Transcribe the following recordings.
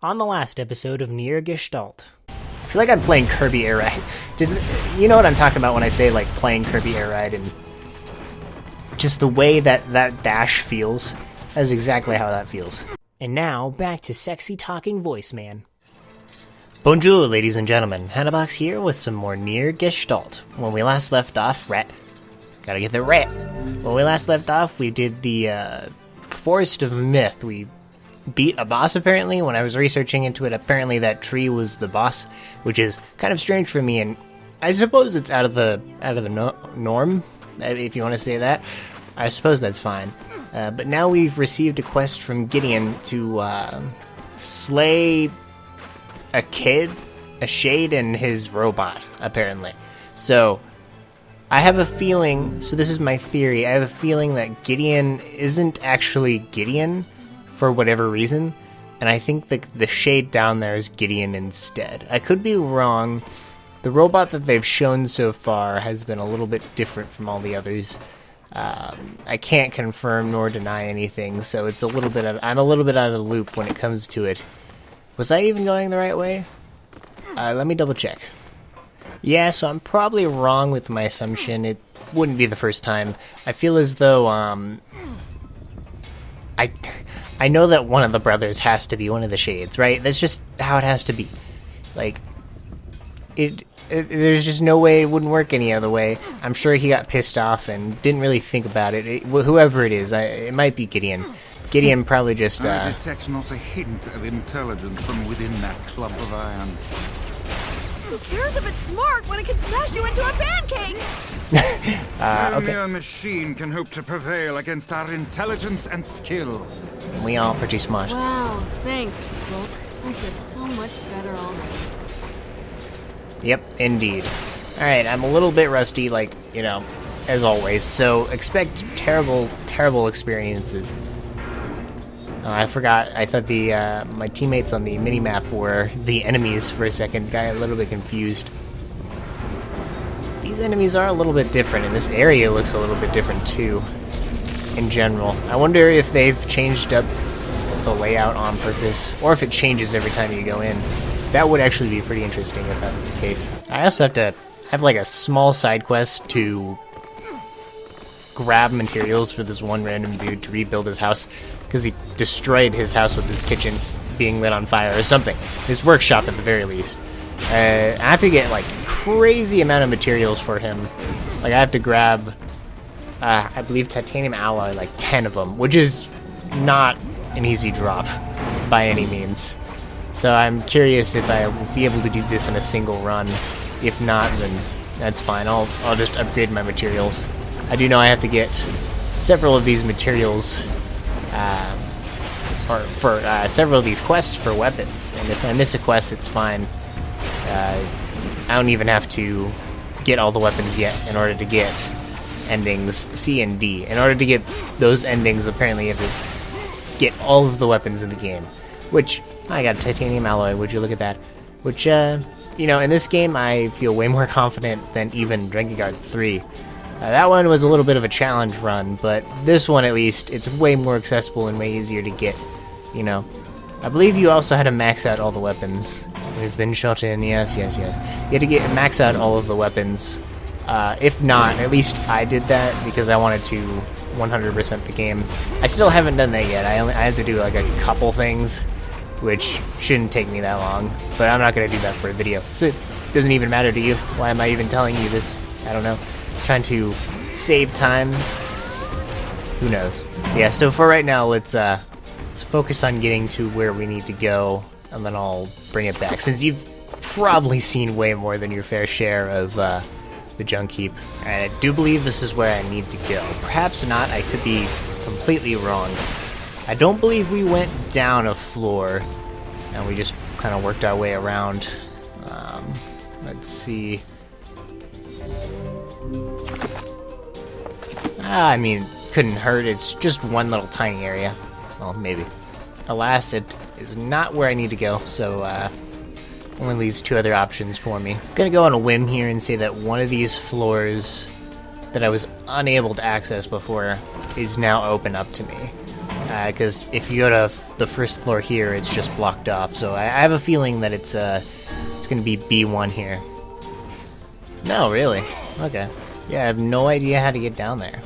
On the last episode of NieR Gestalt. I feel like I'm playing Kirby Air Ride. You know what I'm talking about when I say like playing Kirby Air Ride, and just the way that dash feels. That's exactly how that feels. And now, back to sexy talking voice man. Bonjour, ladies and gentlemen. Hannabox here with some more NieR Gestalt. When we last left off, gotta get the rat. When we last left off, we did the Forest of Myth. We beat a boss, apparently. When I was researching into it, apparently that tree was the boss, which is kind of strange for me, and I suppose it's out of the norm, if you want to say that. I suppose that's fine. But now we've received a quest from Gideon to slay a kid, a shade, and his robot, apparently. So I have a feeling, so this is my theory, I have a feeling that Gideon isn't actually Gideon for whatever reason, and I think the shade down there is Gideon instead. I could be wrong. The robot that they've shown so far has been a little bit different from all the others. I can't confirm nor deny anything, so it's I'm a little bit out of the loop when it comes to it. Was I even going the right way? Let me double check. Yeah, so I'm probably wrong with my assumption. It wouldn't be the first time. I feel as though, I know that one of the brothers has to be one of the shades, right? That's just how it has to be. Like, there's just no way it wouldn't work any other way. I'm sure he got pissed off and didn't really think about it. Whoever it is, it might be Gideon. Gideon probably just, I detect not a hint of intelligence from within that clump of iron. Who cares if it's smart when it can smash you into a pancake? Only a machine can hope to prevail against our intelligence and skill. We all pretty smart. Wow, thanks, Book. I feel so much better already. Yep, indeed. Alright, I'm a little bit rusty, like, you know, as always, so expect terrible, terrible experiences. I forgot, I thought my teammates on the minimap were the enemies for a second. Got a little bit confused. These enemies are a little bit different, and this area looks a little bit different too, in general. I wonder if they've changed up the layout on purpose, or if it changes every time you go in. That would actually be pretty interesting if that was the case. I also have to have like a small side quest to grab materials for this one random dude to rebuild his house, because he destroyed his house with his kitchen being lit on fire or something. His workshop at the very least. I have to get like crazy amount of materials for him. Like I have to grab, I believe titanium alloy, like 10 of them, which is not an easy drop by any means. So I'm curious if I will be able to do this in a single run. If not, then that's fine. I'll just upgrade my materials. I do know I have to get several of these materials for several of these quests for weapons, and if I miss a quest, it's fine. I don't even have to get all the weapons yet in order to get endings C and D. In order to get those endings, apparently you have to get all of the weapons in the game, which I got a titanium alloy. Would you look at that? Which, you know, in this game I feel way more confident than even Drakengard 3. That one was a little bit of a challenge run, but this one at least, it's way more accessible and way easier to get, you know. I believe you also had to max out all the weapons. We've been shot in, yes. You had to max out all of the weapons. If not, at least I did that because I wanted to 100% the game. I still haven't done that yet. I have to do like a couple things, which shouldn't take me that long, but I'm not going to do that for a video. So it doesn't even matter to you. Why am I even telling you this? I don't know. Trying to save time. Who knows? Yeah, so for right now, let's focus on getting to where we need to go, and then I'll bring it back, since you've probably seen way more than your fair share of the junk heap. And I do believe this is where I need to go. Perhaps not, I could be completely wrong. I don't believe we went down a floor, and we just kind of worked our way around. Let's see. I mean, couldn't hurt. It's just one little tiny area. Well, maybe. Alas, it is not where I need to go, so only leaves two other options for me. I'm gonna go on a whim here and say that one of these floors that I was unable to access before is now open up to me. Because if you go to the first floor here, it's just blocked off. So I have a feeling that it's going to be B1 here. No, really? Okay. Yeah, I have no idea how to get down there.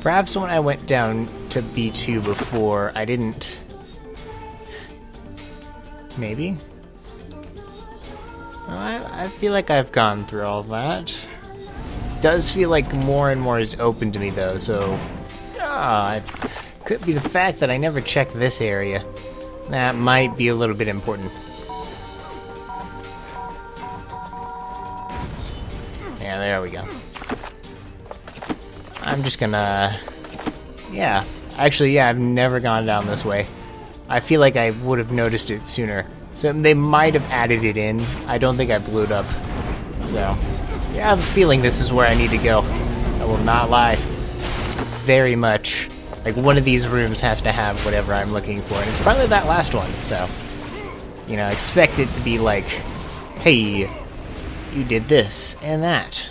Perhaps when I went down to B2 before, I didn't... Maybe? I feel like I've gone through all that. Does feel like more and more is open to me, though, so... it could be the fact that I never checked this area. That might be a little bit important. Yeah, there we go. I'm just gonna... Yeah. Actually, yeah, I've never gone down this way. I feel like I would have noticed it sooner. So they might have added it in. I don't think I blew it up. So, yeah, I have a feeling this is where I need to go. I will not lie. It's very much... Like, one of these rooms has to have whatever I'm looking for. And it's probably that last one, so... You know, expect it to be like... Hey... You did this and that.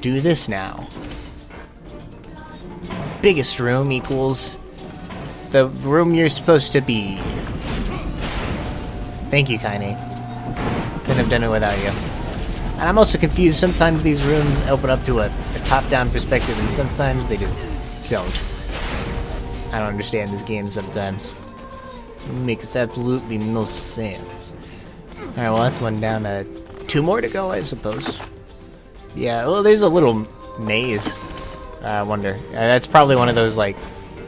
Do this now. Biggest room equals the room you're supposed to be. Thank you, Kaine. Couldn't have done it without you. And I'm also confused. Sometimes these rooms open up to a top-down perspective, and sometimes they just don't. I don't understand this game sometimes. It makes absolutely no sense. Alright, well, that's one down. 2 more to go, I suppose. Yeah, well, there's a little maze. I wonder. That's probably one of those, like,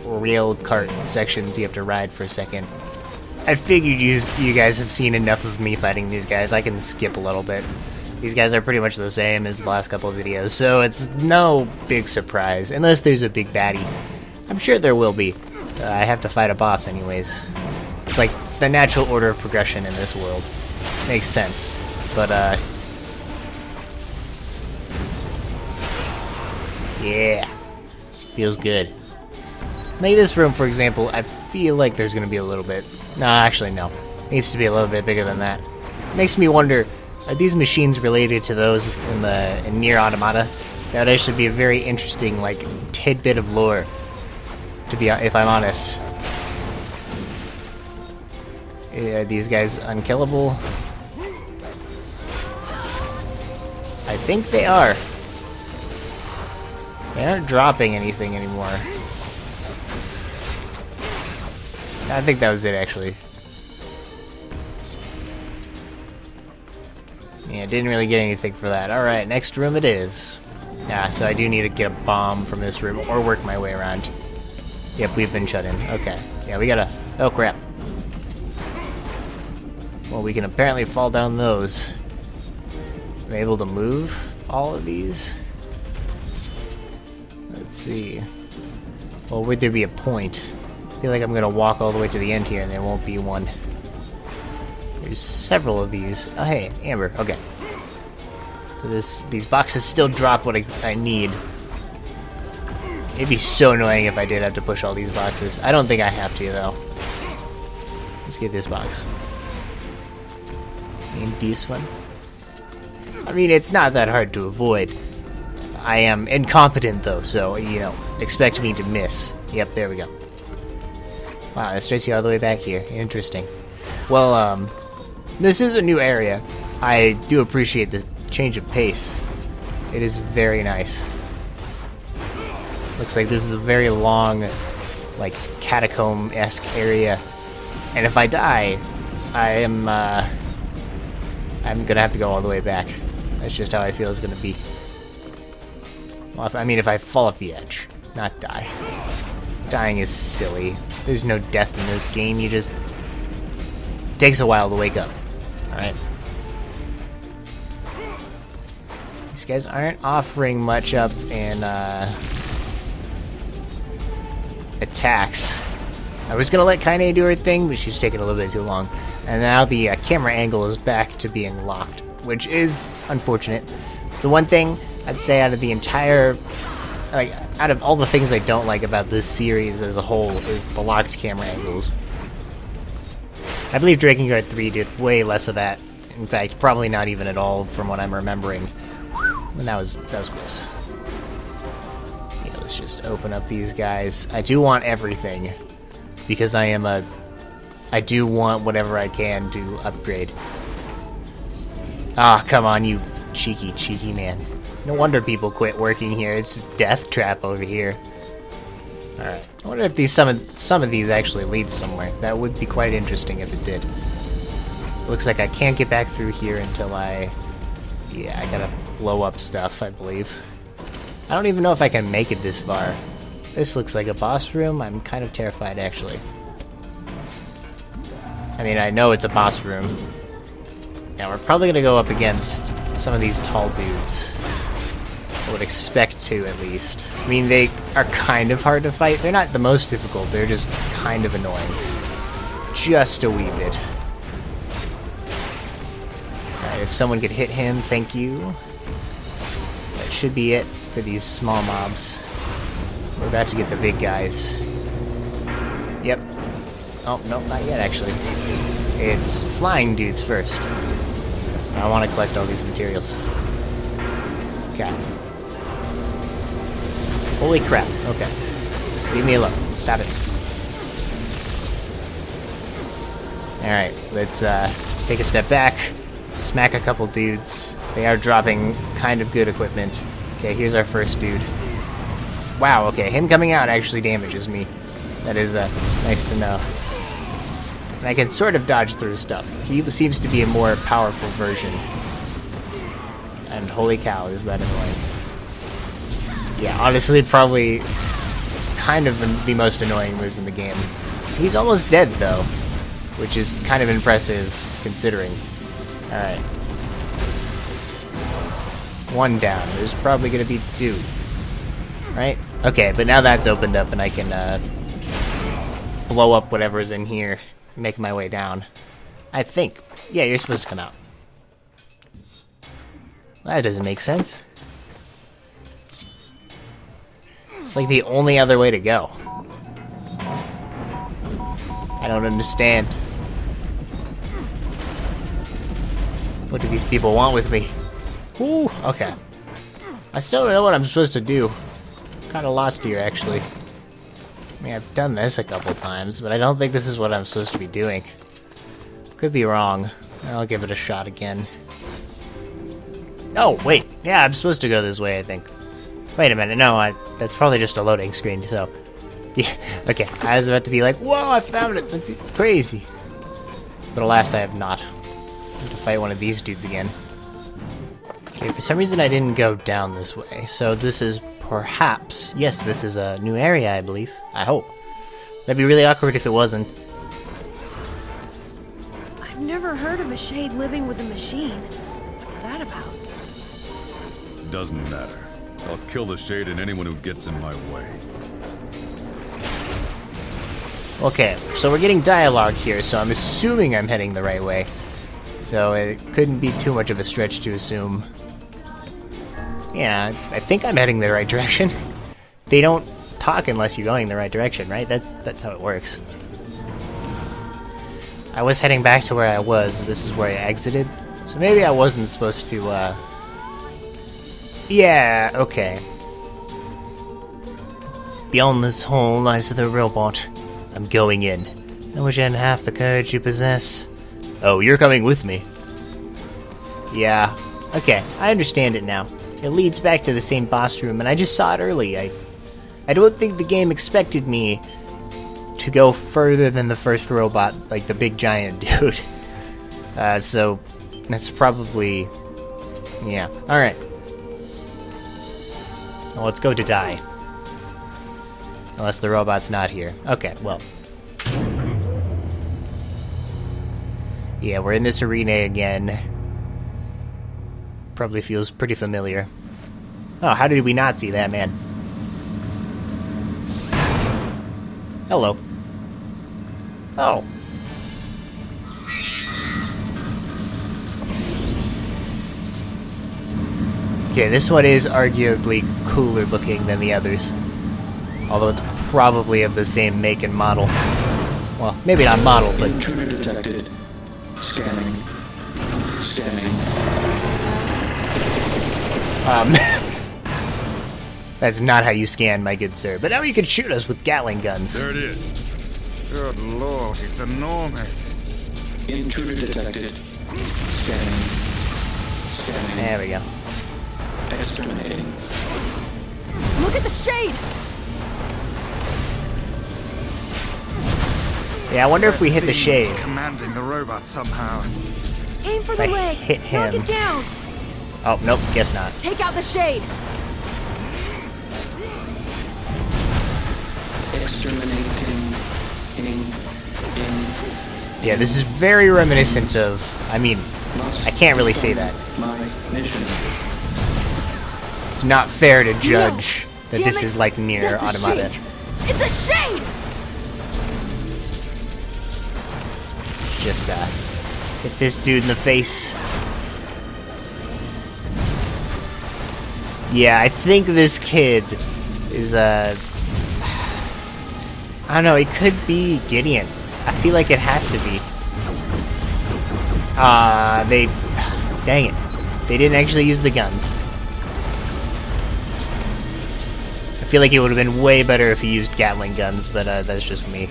rail cart sections you have to ride for a second. I figured you guys have seen enough of me fighting these guys. I can skip a little bit. These guys are pretty much the same as the last couple of videos, so it's no big surprise. Unless there's a big baddie. I'm sure there will be. I have to fight a boss anyways. It's like the natural order of progression in this world. Makes sense. But, yeah. Feels good. Maybe this room, for example, I feel like there's going to be a little bit... No, actually, no. It needs to be a little bit bigger than that. Makes me wonder, are these machines related to those in NieR Automata? That would actually be a very interesting, like, tidbit of lore, to be, if I'm honest. Are these guys unkillable? I think they are. They aren't dropping anything anymore. I think that was it, actually. Yeah, didn't really get anything for that. Alright, next room it is. Yeah, so I do need to get a bomb from this room, or work my way around. Yep, we've been shut in. Okay. Yeah, we gotta... Oh, crap. Well, we can apparently fall down those. I'm able to move all of these. Let's see. Well, would there be a point? I feel like I'm gonna walk all the way to the end here and there won't be one. There's several of these. Oh, hey, Amber. Okay. So these boxes still drop what I need. It'd be so annoying if I did have to push all these boxes. I don't think I have to, though. Let's get this box. And this one. I mean, it's not that hard to avoid. I am incompetent, though, so, you know, expect me to miss. Yep, there we go. Wow, that starts you all the way back here. Interesting. Well, this is a new area. I do appreciate the change of pace. It is very nice. Looks like this is a very long, like, catacomb-esque area. And if I die, I'm gonna have to go all the way back. That's just how I feel it's gonna be. Well, if I fall off the edge, not die. Dying is silly. There's no death in this game, you just... It takes a while to wake up. Alright. These guys aren't offering much up in, attacks. I was gonna let Kaine do her thing, but she's taking a little bit too long. And now the camera angle is back to being locked, which is unfortunate. It's the one thing I'd say out of the entire, like, out of all the things I don't like about this series as a whole, is the locked camera angles. I believe Drakengard 3 did way less of that. In fact, probably not even at all from what I'm remembering. And that was close. Yeah, Let's just open up these guys. I do want everything, because I do want whatever I can to upgrade. Ah, come on, you cheeky man. No wonder people quit working here. It's a death trap over here. Alright. I wonder if some of these actually lead somewhere. That would be quite interesting if it did. Looks like I can't get back through here until I gotta blow up stuff, I believe. I don't even know if I can make it this far. This looks like a boss room. I'm kind of terrified, actually. I mean, I know it's a boss room. Now, we're probably gonna go up against some of these tall dudes. I would expect to, at least. I mean, they are kind of hard to fight. They're not the most difficult, they're just kind of annoying. Just a wee bit. Alright, if someone could hit him, thank you. That should be it for these small mobs. We're about to get the big guys. Yep. Oh, no, not yet, actually. It's flying dudes first. I want to collect all these materials. Okay. Holy crap. Okay. Leave me alone. Stop it. Alright, let's take a step back. Smack a couple dudes. They are dropping kind of good equipment. Okay, here's our first dude. Wow, okay, him coming out actually damages me. That is nice to know. And I can sort of dodge through stuff. He seems to be a more powerful version. And holy cow, is that annoying. Yeah, honestly, probably kind of the most annoying moves in the game. He's almost dead, though, which is kind of impressive, considering. Alright. One down. There's probably gonna be two. Right? Okay, but now that's opened up and I can, blow up whatever's in here. Make my way down. I think. Yeah, you're supposed to come out. That doesn't make sense. It's like the only other way to go. I don't understand. What do these people want with me? Ooh, okay. I still don't know what I'm supposed to do. Kind of lost here, actually. I mean, I've done this a couple times, but I don't think this is what I'm supposed to be doing. Could be wrong. I'll give it a shot again. Oh, wait. Yeah, I'm supposed to go this way, I think. Wait a minute. No, that's probably just a loading screen, so... Yeah, okay. I was about to be like, whoa, I found it. That's crazy. But alas, I have not. I have to fight one of these dudes again. Okay, for some reason I didn't go down this way, so this is perhaps... Yes, this is a new area, I believe. I hope. That'd be really awkward if it wasn't. I've never heard of a shade living with a machine. What's that about? Doesn't matter. I'll kill the shade and anyone who gets in my way. Okay, so we're getting dialogue here, so I'm assuming I'm heading the right way. So it couldn't be too much of a stretch to assume. Yeah, I think I'm heading the right direction. They don't talk unless you're going the right direction, right? That's how it works. I was heading back to where I was. This is where I exited. So maybe I wasn't supposed to, Yeah, okay. Beyond this hole lies the robot. I'm going in. I wish I had half the courage you possess. Oh, you're coming with me. Yeah. Okay, I understand it now. It leads back to the same boss room, and I just saw it early. I don't think the game expected me to go further than the first robot, like the big giant dude. So that's probably... Yeah, alright. Well, let's go to die. Unless the robot's not here. Okay, well. Yeah, we're in this arena again. Probably feels pretty familiar. Oh, how did we not see that, man? Hello. Oh. Okay, this one is arguably cooler looking than the others. Although it's probably of the same make and model. Well, maybe not model, but... Intruder detected. Scanning. Scanning. That's not how you scan, my good sir. But now you can shoot us with Gatling guns. There it is. Good lord, it's enormous. Intruder detected. Scanning. Scanning. There we go. Exterminating. Look at the shade! Yeah, I wonder if we hit the Thing shade. is commanding the robot somehow. Aim for the I legs. hit Knock him. it down. Oh, nope, guess not. Take out the shade. Exterminating. Yeah, this is very reminiscent of... I mean, I can't really say that. My mission. It's not fair to judge that Damn this it. is like NieR That's a Automata. shade. It's a shade! Just, hit this dude in the face. Yeah, I think this kid is, I don't know, it could be Gideon. I feel like it has to be. Dang it. They didn't actually use the guns. I feel like it would have been way better if he used Gatling guns, but that's just me.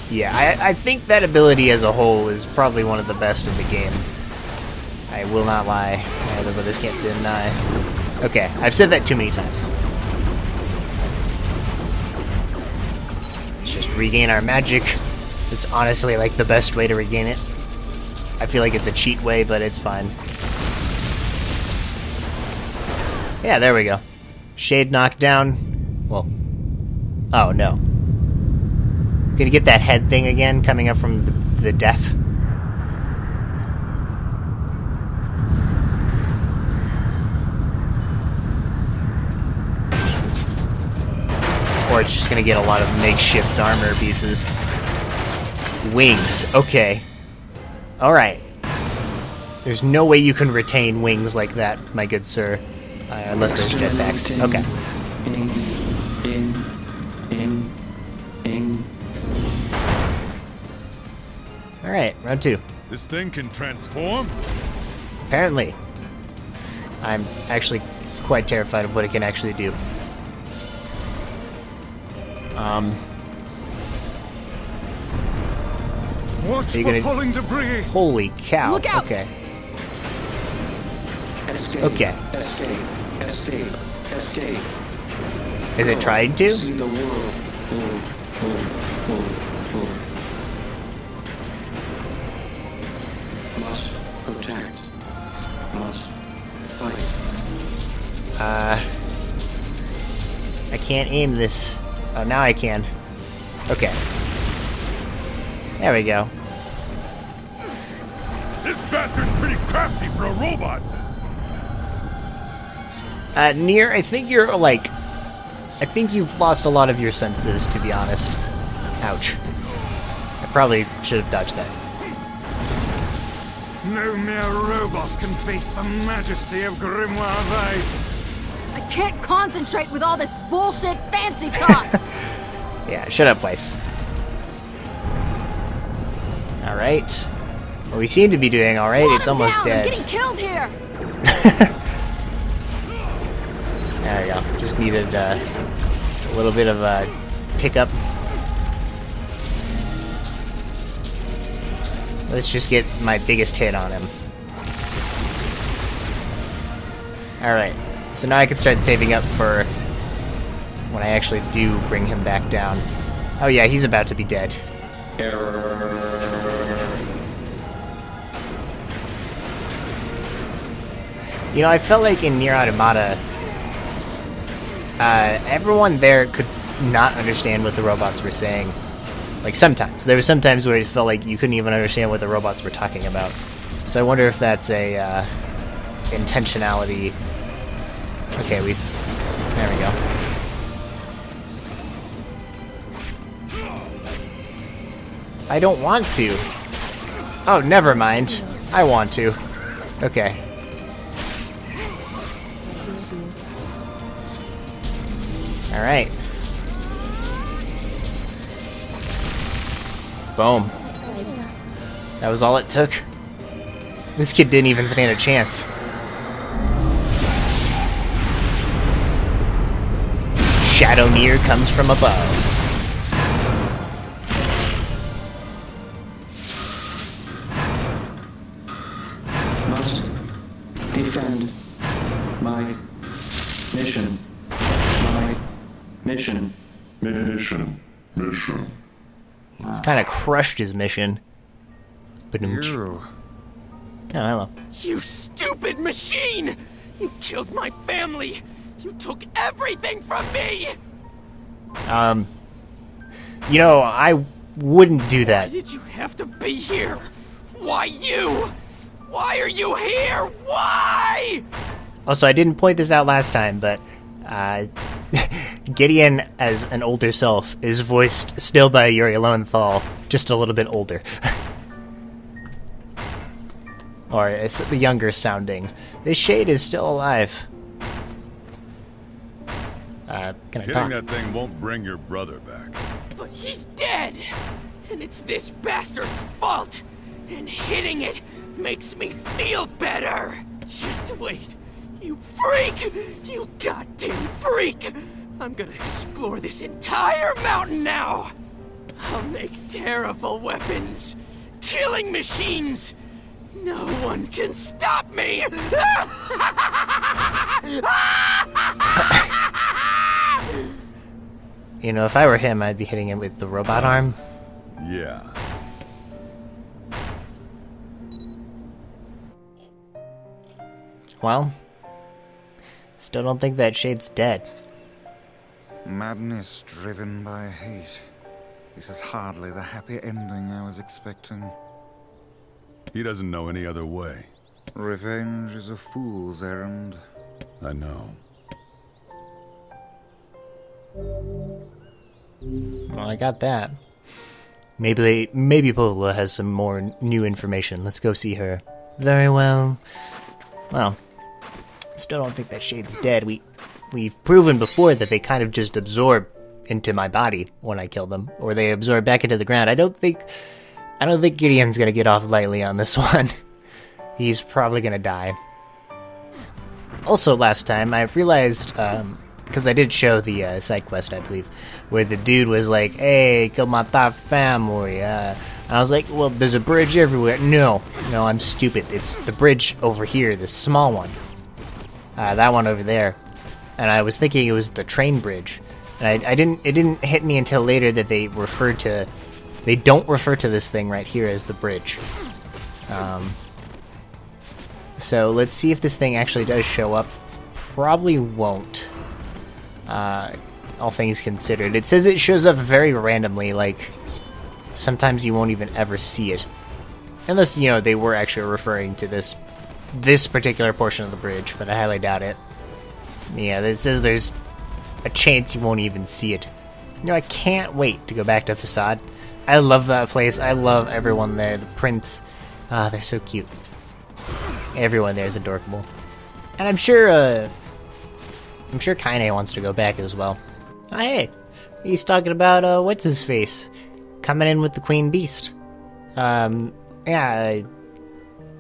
Yeah, I think that ability as a whole is probably one of the best in the game. I will not lie. But this can't deny. Okay, I've said that too many times. Let's just regain our magic. It's honestly like the best way to regain it. I feel like it's a cheat way, but it's fine. Yeah, there we go. Shade knocked down. Well, oh no. Gonna get that head thing again coming up from the death. Or it's just gonna get a lot of makeshift armor pieces. Wings, okay. Alright. There's no way you can retain wings like that, my good sir. Unless there's jetpacks. Okay. Alright, round 2. This thing can transform? Apparently. I'm actually quite terrified of what it can actually do. Watch Are you for gonna- falling debris. Holy cow. Look out. Okay. Escape. Okay. Escape. Escape. Escape. Is it trying to? See the world. Must protect. Must fight. I can't aim this. Oh, now I can. Okay. There we go. This bastard's pretty crafty for a robot. NieR, I think you're, like... I think you've lost a lot of your senses, to be honest. Ouch. I probably should have dodged that. No mere robot can face the majesty of Grimoire Weiss. I can't concentrate with all this bullshit fancy talk. Yeah, shut up, Weiss. Alright. Well, we seem to be doing alright. Swat It's him almost down. dead. I'm getting killed here. There we go. Just needed a little bit of a pickup. Let's just get my biggest hit on him. Alright. So now I can start saving up for when I actually do bring him back down. Oh yeah, he's about to be dead. You know, I felt like in NieR Automata, everyone there could not understand what the robots were saying. Like, sometimes. There were some times where it felt like you couldn't even understand what the robots were talking about. So I wonder if that's a, intentionality. Okay, there we go. I don't want to. Oh, never mind. I want to. Okay. Alright. Boom. That was all it took. This kid didn't even stand a chance. Shadow NieR comes from above. Must defend my mission. My mission. Mission. It's kind of crushed his mission. But You. oh, hello. You stupid machine! You killed my family! You took everything from me! You know, I wouldn't do Why that. did you have to be here? Why you? Why are you here? Why? Also, I didn't point this out last time, but Gideon, as an older self, is voiced still by Yuri Lowenthal, just a little bit older. Or it's younger sounding. This shade is still alive. Can I Hitting talk? that thing won't bring your brother back. But he's dead! And it's this bastard's fault! And hitting it makes me feel better! Just wait! You freak! You goddamn freak! I'm gonna explore this entire mountain now! I'll make terrible weapons! Killing machines! No one can stop me! You know, if I were him, I'd be hitting him with the robot arm. Yeah. Well, still don't think that shade's dead. Madness driven by hate. This is hardly the happy ending I was expecting. He doesn't know any other way. Revenge is a fool's errand. I know. Well, I got that. Maybe Pola has some more new information. Let's go see her. Very well. Well, still don't think that shade's dead. We've proven before that they kind of just absorb into my body when I kill them, or they absorb back into the ground. I don't think Gideon's gonna get off lightly on this one. He's probably gonna die. Also, last time I realized, because I did show the side quest, I believe, where the dude was like, "Hey, kill my top family." And I was like, "Well, there's a bridge everywhere." No, I'm stupid. It's the bridge over here, the small one. That one over there. And I was thinking it was the train bridge. And it didn't hit me until later that they don't refer to this thing right here as the bridge. So let's see if this thing actually does show up. Probably won't. All things considered. It says it shows up very randomly, like sometimes you won't even ever see it. Unless, they were actually referring to this particular portion of the bridge, but I highly doubt it. Yeah, it says there's a chance you won't even see it. I can't wait to go back to Facade. I love that place. I love everyone there. The prints, they're so cute. Everyone there is adorable. And I'm sure Kaine wants to go back as well. Oh, hey, he's talking about, what's his face? Coming in with the Queen Beast. Yeah,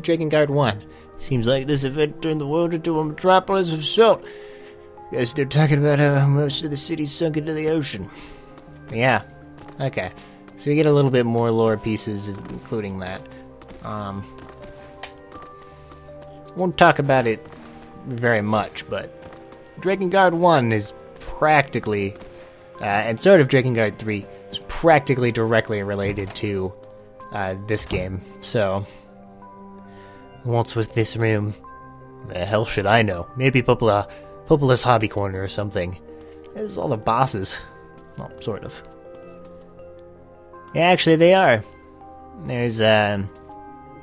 Drakengard 1. Seems like this event turned the world into a metropolis of salt. Guess they're talking about how most of the city's sunk into the ocean. Yeah, okay. So we get a little bit more lore pieces, including that. Won't talk about it very much, but Drakengard 1 is practically, and sort of Drakengard 3, is practically directly related to this game. So, what's with this room? The hell should I know? Maybe Popola's Hobby Corner or something. There's all the bosses. Well, sort of. Yeah, actually they are. There's the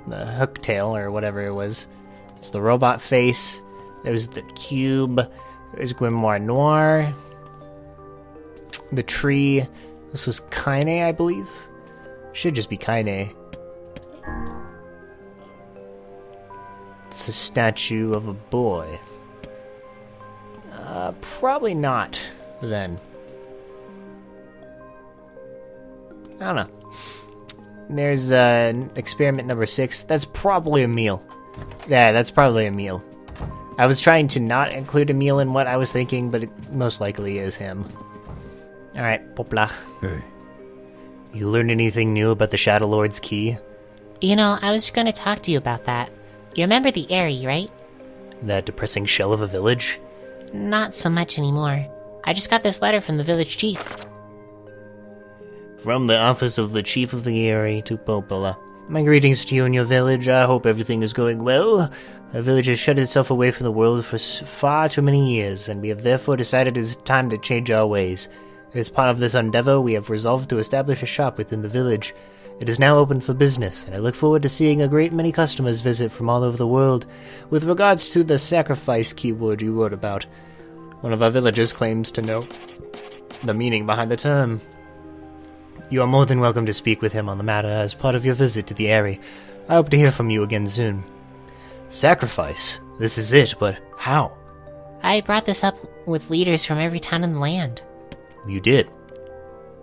Hooktail, or whatever it was. It's the robot face. There's the cube. There's Grimoire Noir. The tree. This was Kaine, I believe. Should just be Kaine. It's a statue of a boy. Probably not, then. I don't know. There's experiment number 6. That's probably a meal. Yeah, that's probably a meal. I was trying to not include a meal in what I was thinking, but it most likely is him. Alright, Popla. Hey, You learned anything new about the Shadow Lord's key? You know, I was gonna talk to you about that. You remember the Airy, right? That depressing shell of a village? Not so much anymore. I just got this letter from the village chief. From the office of the Chief of the Area to Popola. My greetings to you and your village. I hope everything is going well. Our village has shut itself away from the world for far too many years, and we have therefore decided it is time to change our ways. As part of this endeavor, we have resolved to establish a shop within the village. It is now open for business, and I look forward to seeing a great many customers visit from all over the world. With regards to the sacrifice keyword you wrote about, one of our villagers claims to know the meaning behind the term. You are more than welcome to speak with him on the matter as part of your visit to the area. I hope to hear from you again soon. Sacrifice? This is it, but how? I brought this up with leaders from every town in the land. You did.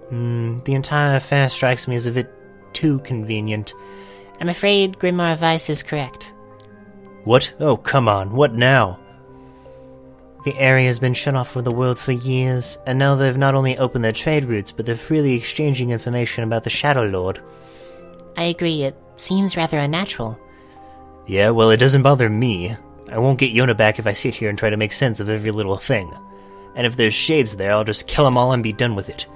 The entire affair strikes me as a bit too convenient. I'm afraid Grimoire Weiss is correct. What? Oh, come on. What now? The area has been shut off from the world for years, and now they've not only opened their trade routes, but they're freely exchanging information about the Shadow Lord. I agree, it seems rather unnatural. Yeah, well, it doesn't bother me. I won't get Yona back if I sit here and try to make sense of every little thing. And if there's shades there, I'll just kill them all and be done with it.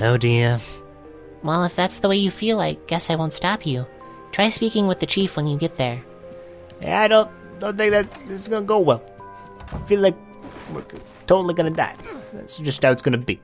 Oh dear. Well, if that's the way you feel, I guess I won't stop you. Try speaking with the chief when you get there. Yeah, I don't think that this is gonna go well. I feel like we're totally gonna die. That's just how it's gonna be.